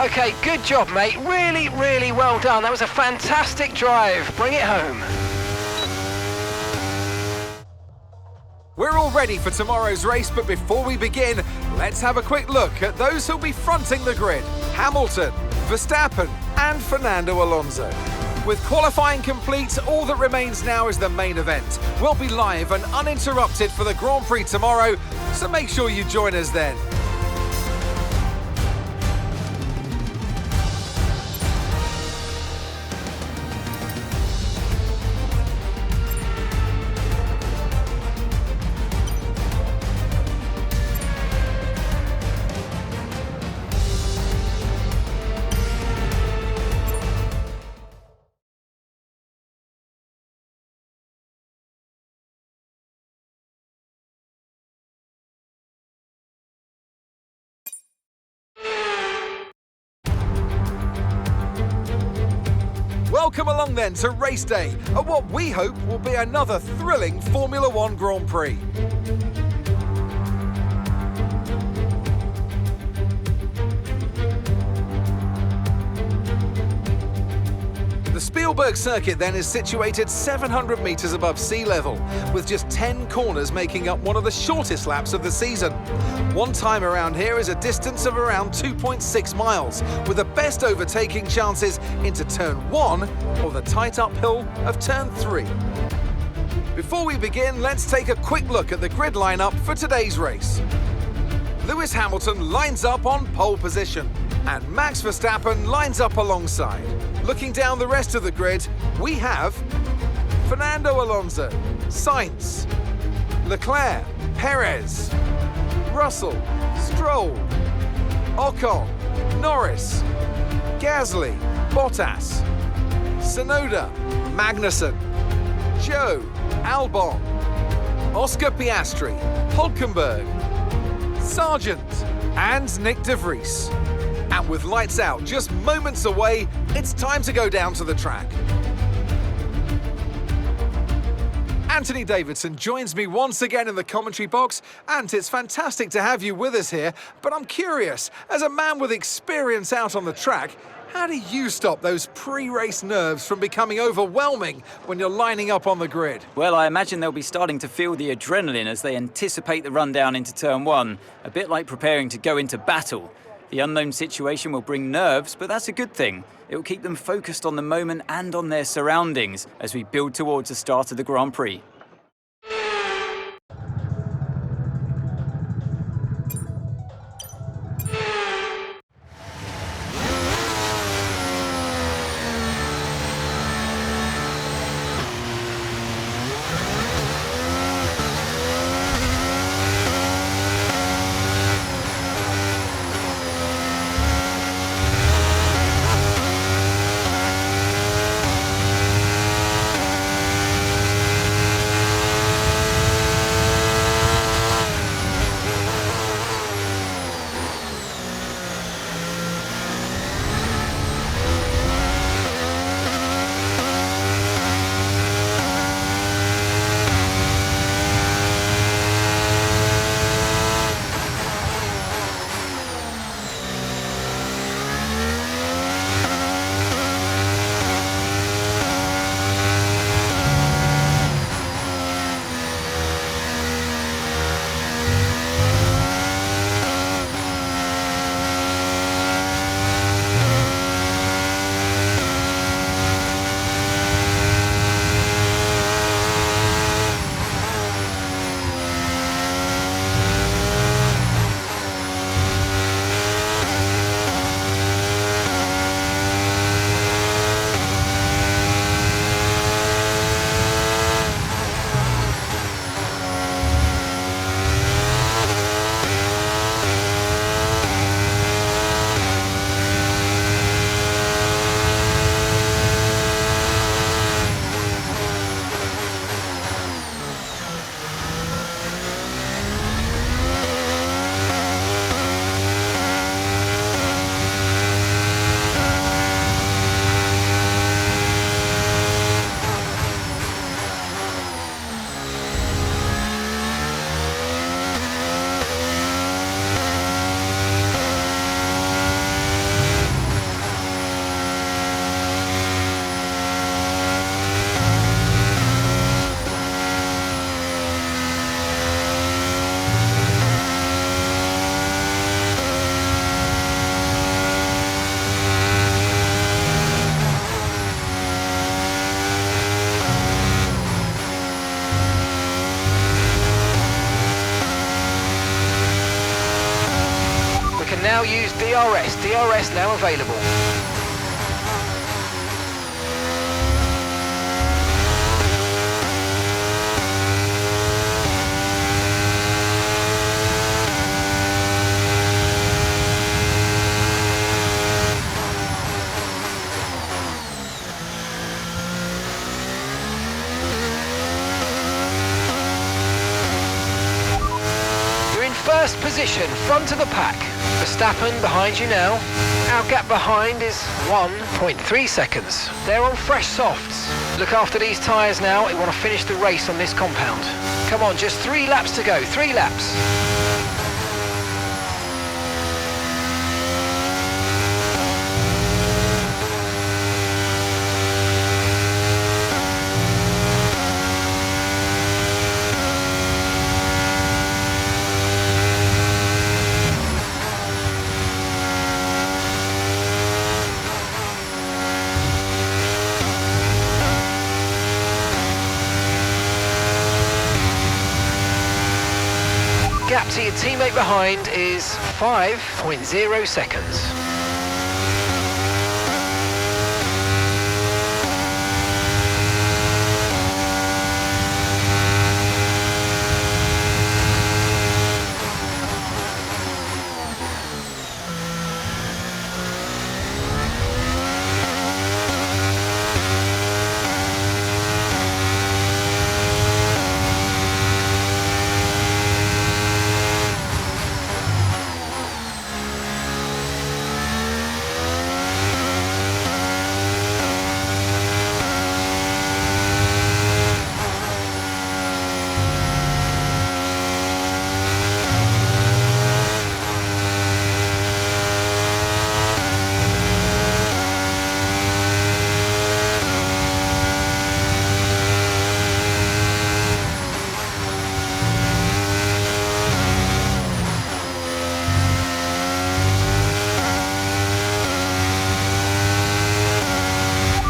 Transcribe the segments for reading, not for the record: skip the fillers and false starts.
Okay, good job, mate. Really, really well done. That was a fantastic drive. Bring it home. We're all ready for tomorrow's race, but before we begin, let's have a quick look at those who'll be fronting the grid. Hamilton, Verstappen and Fernando Alonso. With qualifying complete, all that remains now is the main event. We'll be live and uninterrupted for the Grand Prix tomorrow, so make sure you join us then. Welcome along then to race day at what we hope will be another thrilling Formula One Grand Prix. The Spielberg circuit then is situated 700 metres above sea level, with just 10 corners making up one of the shortest laps of the season. One time around here is a distance of around 2.6 miles, with the best overtaking chances into turn 1 or the tight uphill of turn 3. Before we begin, let's take a quick look at the grid lineup for today's race. Lewis Hamilton lines up on pole position, and Max Verstappen lines up alongside. Looking down the rest of the grid, we have Fernando Alonso, Sainz, Leclerc, Perez, Russell, Stroll, Ocon, Norris, Gasly, Bottas, Tsunoda, Magnussen, Joe, Albon, Oscar Piastri, Hülkenberg, Sargent and Nick de Vries. And with lights out just moments away, it's time to go down to the track. Anthony Davidson joins me once again in the commentary box, and it's fantastic to have you with us here, but I'm curious, as a man with experience out on the track, how do you stop those pre-race nerves from becoming overwhelming when you're lining up on the grid? Well, I imagine they'll be starting to feel the adrenaline as they anticipate the run down into turn 1, a bit like preparing to go into battle. The unknown situation will bring nerves, but that's a good thing. It will keep them focused on the moment and on their surroundings as we build towards the start of the Grand Prix. now use DRS. DRS now available. First position, front of the pack. Verstappen behind you now. Our gap behind is 1.3 seconds. They're on fresh softs. Look after these tyres now. You want to finish the race on this compound. Come on, just 3 laps to go. 3 laps. Gap to your teammate behind is 5.0 seconds.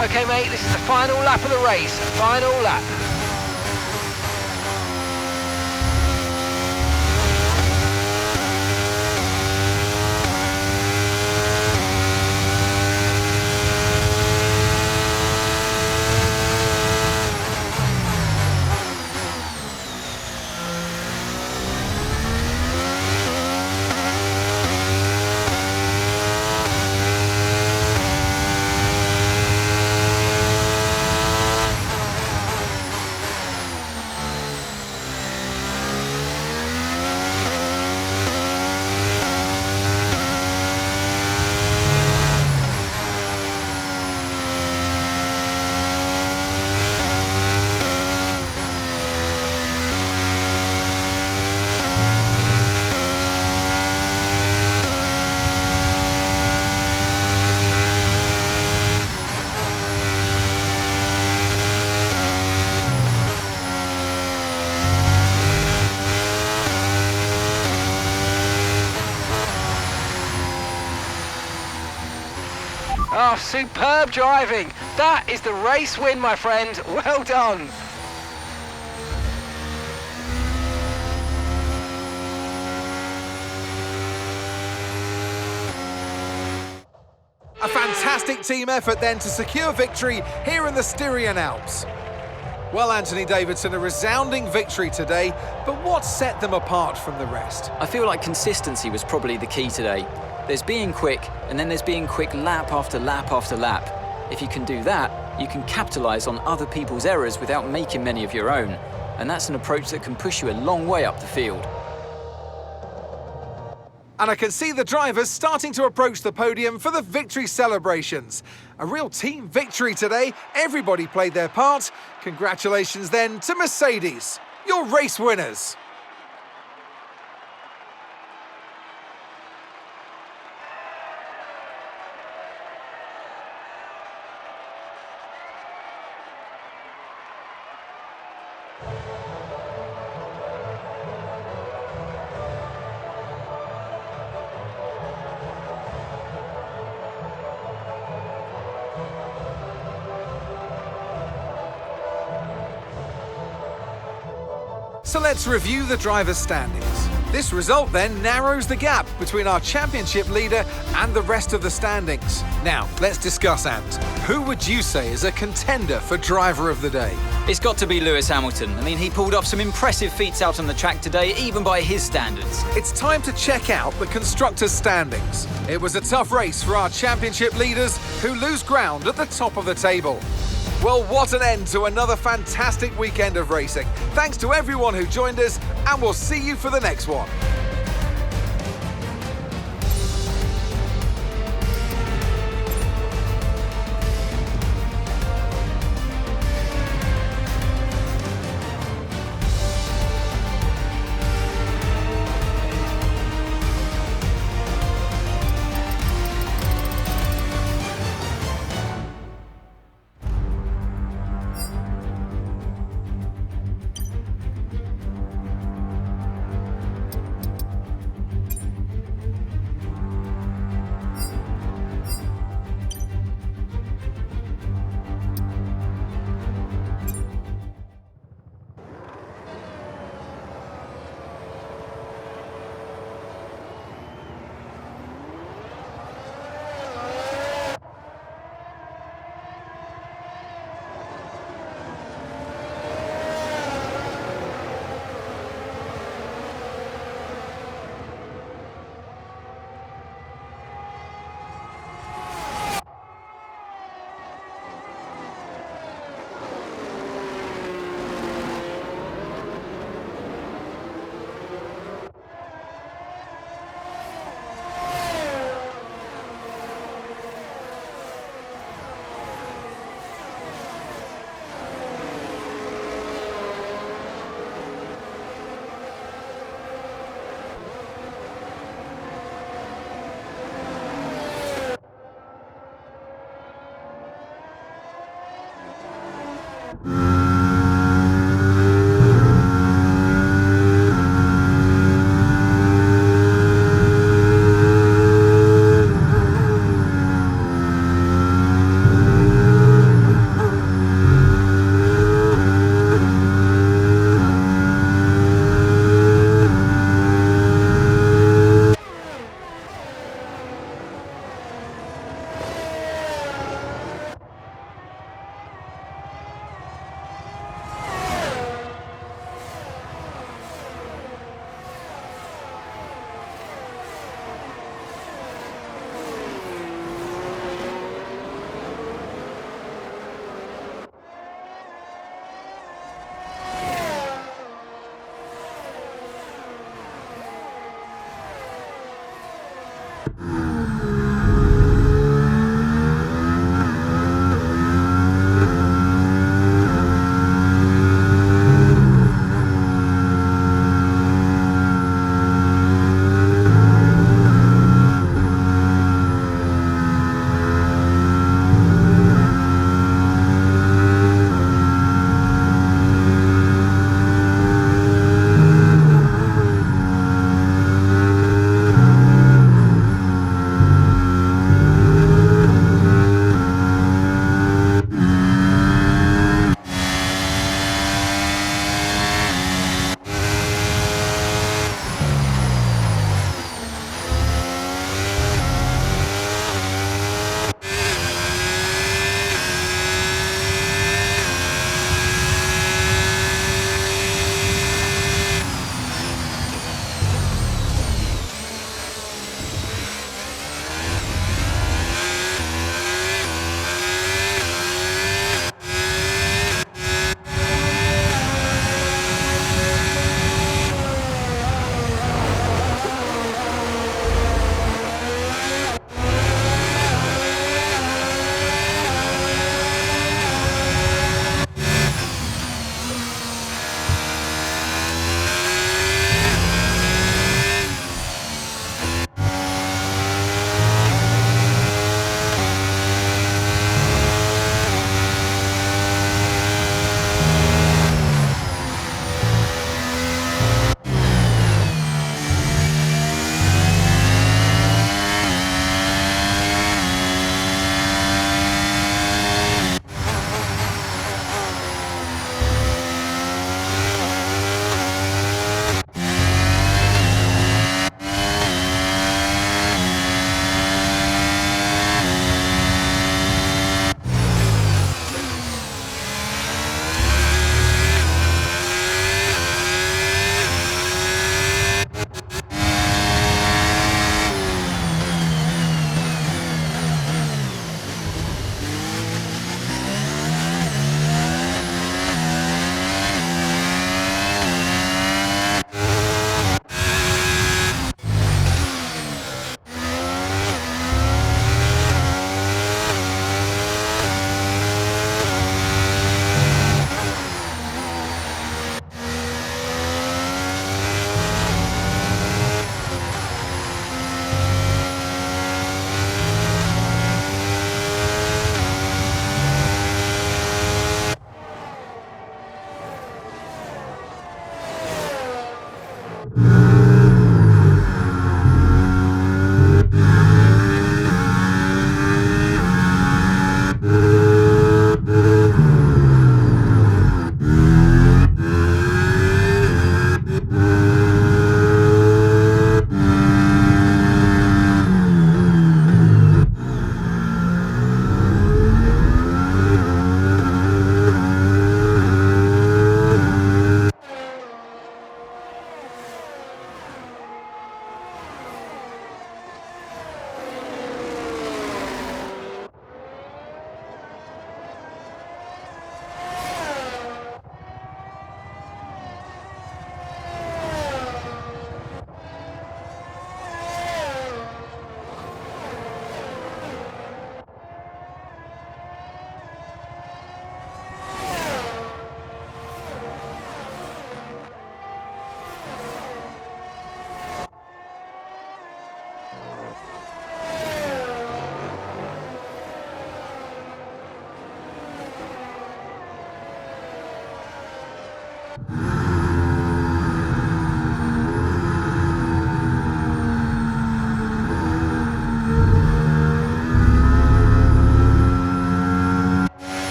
Okay mate, this is the final lap of the race, final lap. Oh, superb driving. That is the race win, my friend. Well done. A fantastic team effort then to secure victory here in the Styrian Alps. Well, Anthony Davidson, a resounding victory today, but what set them apart from the rest? I feel like consistency was probably the key today. There's being quick, and then there's being quick lap after lap after lap. If you can do that, you can capitalise on other people's errors without making many of your own. And that's an approach that can push you a long way up the field. And I can see the drivers starting to approach the podium for the victory celebrations. A real team victory today. Everybody played their part. Congratulations then to Mercedes, your race winners. So let's review the drivers' standings. This result then narrows the gap between our championship leader and the rest of the standings. Now, let's discuss, Ant. Who would you say is a contender for driver of the day? It's got to be Lewis Hamilton. I mean, he pulled off some impressive feats out on the track today, even by his standards. It's time to check out the constructors' standings. It was a tough race for our championship leaders, who lose ground at the top of the table. Well, what an end to another fantastic weekend of racing. Thanks to everyone who joined us, and we'll see you for the next one.